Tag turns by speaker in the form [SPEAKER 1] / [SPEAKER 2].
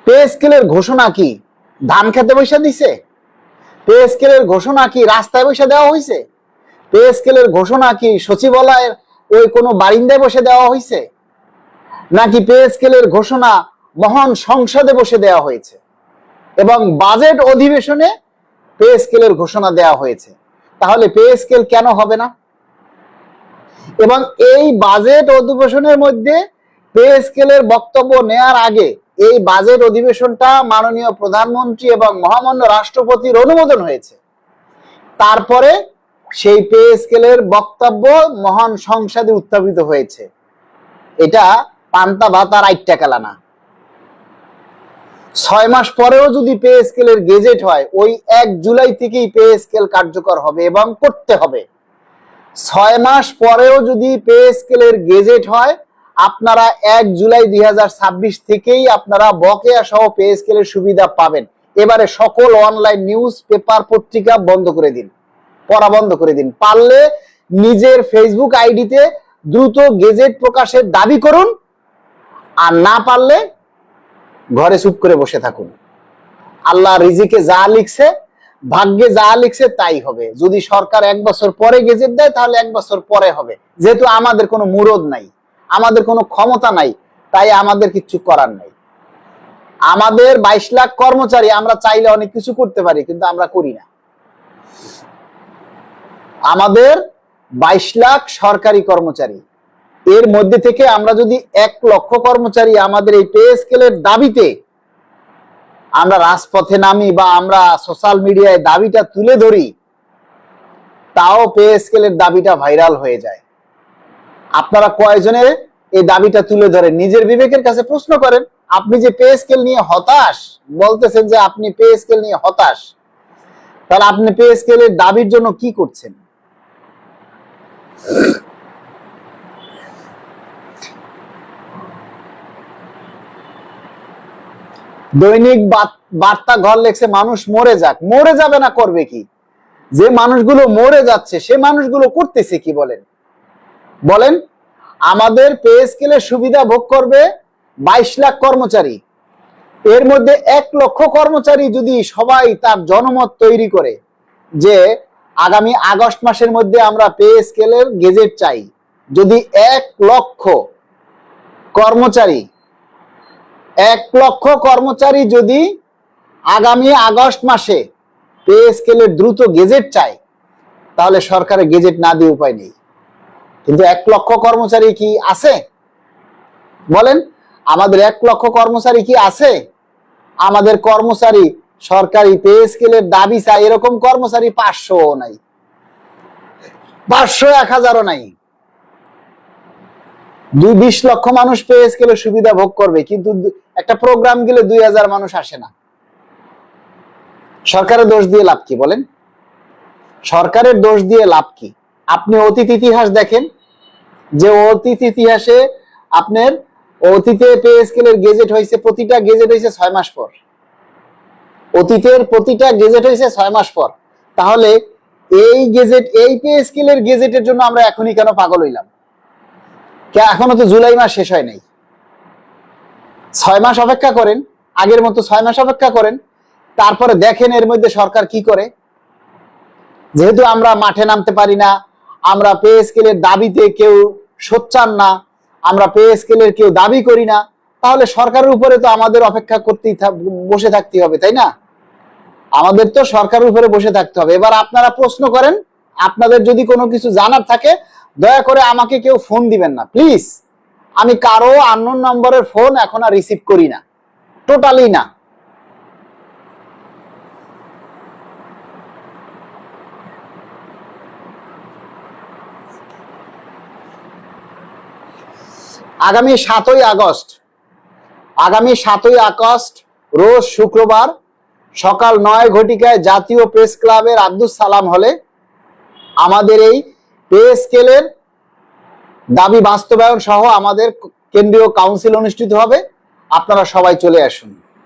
[SPEAKER 1] Pay স্কেলের ঘোষণা কি ধান খেতে বসে দিছে? পে স্কেলের ঘোষণা কি রাস্তায় বসে দেওয়া হয়েছে? পে স্কেলের ঘোষণা কি সচিবালয়ের ওই কোনো বারিন্দায় বসে দেওয়া হয়েছে? নাকি পে স্কেলের ঘোষণা মহান সংসদে বসে দেওয়া হয়েছে এবং বাজেট অধিবেশনে পে স্কেলের ঘোষণা দেওয়া হয়েছে? তাহলে পে স্কেল কেন হবে না? এবং এই বাজেট অধিবেশনের মধ্যে পে স্কেলের বক্তব্য নেয়ার আগে এই বাজেট অধিবেশনটা মাননীয় প্রধানমন্ত্রী এবং মহামান্য রাষ্ট্রপতির অনুমোদন হয়েছে। তারপরে সেই পে স্কেলের বক্তব্য মহান সংসদে উত্থাপিত হয়েছে। এটা পান্তা ভাত আর 8 টাকা না। 6 মাস পরেও যদি পে স্কেলের গেজেট হয়, ওই 1 জুলাই থেকেই পে স্কেল কার্যকর হবে এবং করতে হবে। 6 মাস পরেও যদি পে স্কেলের গেজেট হয়, আপনারা 1 জুলাই 2026 থেকেই আপনারা বকেয়া সহ পে স্কেলের সুবিধা পাবেন। এবারে সকল অনলাইন নিউজ পেপার পত্রিকা বন্ধ করে দিন, পড়া বন্ধ করে দিন। পারলে নিজের ফেসবুক আইডিতে দ্রুত গেজেট প্রকাশের দাবি করুন, আর না পারলে ঘরে চুপ করে বসে থাকুন। আল্লাহ রিজিকে যা লিখছে, ভাগ্যে যা লিখছে তাই হবে। যদি সরকার 1 বছর পরে গেজেট দেয় তাহলে 1 বছর পরে হবে। যেহেতু আমাদের কোনো মুরদ নাই, আমাদের কোনো ক্ষমতা নাই, তাই আমাদের কিছু করার নাই। আমাদের 22 লাখ কর্মচারী, আমরা চাইলে অনেক কিছু করতে পারি, কিন্তু আমরা করি না। আমাদের 22 লাখ সরকারি কর্মচারী, এর মধ্যে থেকে আমরা যদি 1 লক্ষ কর্মচারী আমাদের এই পে স্কেলের দাবিতে আমরা রাজপথে নামি বা আমরা সোশ্যাল মিডিয়ায় দাবিটা তুলে ধরি, তাও পে স্কেলের দাবিটা ভাইরাল হয়ে যায়। আপনারা কয়জনে এই দাবিটা তুলে ধরেন? নিজের বিবেকের কাছে প্রশ্ন করেন। আপনি যে পে স্কেল নিয়ে হতাশ বলতেছেন, যে আপনি পে স্কেল নিয়ে হতাশ, তাহলে আপনি পে স্কেলের দাবির জন্য কি করছেন? দৈনিক বার্তা ঘর লেখছে মানুষ মরে যাক। মরে যাবে না, করবে কি? যে মানুষগুলো মরে যাচ্ছে সে মানুষগুলো করতেছে কি বলেন? বলেন, আমাদের পে স্কেলের সুবিধা ভোগ করবে 22 লাখ কর্মচারী। এর মধ্যে 1 লক্ষ কর্মচারী যদি সবাই তার জনমত তৈরি করে যে আগামী আগস্ট মাসের মধ্যে আমরা পে স্কেলের গেজেট চাই, যদি 1 লক্ষ কর্মচারী যদি আগামী আগস্ট মাসে পে স্কেলের দ্রুত গেজেট চায়, তাহলে সরকারের গেজেট না দিয়ে উপায় নেই। কিন্তু 1 লক্ষ কর্মচারী কি আছে? বলেন, আমাদের 1 লক্ষ কর্মচারী কি আছে? আমাদের কর্মচারী সরকারি পে স্কেলের দাবি চায়, এরকম কর্মচারী 500ও নাই, 500 1000ও নাই। 20 লক্ষ মানুষ পে স্কেলের সুবিধা ভোগ করবে, কিন্তু একটা প্রোগ্রাম গেলে 2000 মানুষ আসে না। সরকারের দোষ দিয়ে লাভ কি বলেন? সরকারের দোষ দিয়ে লাভ কি? আপনি অতীত ইতিহাস দেখেন, যে অতীত ইতিহাসে আপনার অতীতে পে স্কেলের গেজেট হয়েছে, প্রতিটা গেজেট হয়েছে 6 মাস পর। অতীতের প্রতিটা গেজেট হয়েছে 6 মাস পর। তাহলে এই গেজেট, এই পে স্কেলের গেজেটের জন্য আমরা এখনই কেন পাগল হইলাম? এখনো তো জুলাই মাস শেষ হয় নাই। 6 মাস অপেক্ষা করেন, আগের মতো 6 মাস অপেক্ষা করেন, তারপরে দেখেন এর মধ্যে সরকার কি করে। যেহেতু আমরা মাঠে নামতে পারি না, আমরা পে স্কেলের দাবিতে কেউ সোচ্চার না, আমরা পে স্কেলের কেউ দাবি করি না, তাহলে সরকারের উপরে তো আমাদের অপেক্ষা করতেই বসে থাকতে হবে, তাই না? আমাদের তো সরকারের উপরে বসে থাকতে হবে। এবার আপনারা প্রশ্ন করেন, আপনাদের যদি কোনো কিছু জানার থাকে দয়া করে আমাকে কেউ ফোন দিবেন না প্লিজ। আমি কারো আননোন নম্বরের ফোন এখন আর রিসিভ করি না, টোটালি না। আগামী 7ই আগস্ট রোজ শুক্রবার সকাল 9 ঘটিকায় জাতীয় প্রেস ক্লাবের আব্দুল সালাম হলে আমাদের এই পে স্কেলের দাবি বাস্তবায়ন সহ আমাদের কেন্দ্রীয় কাউন্সিল অনুষ্ঠিত হবে। আপনারা সবাই চলে আসুন।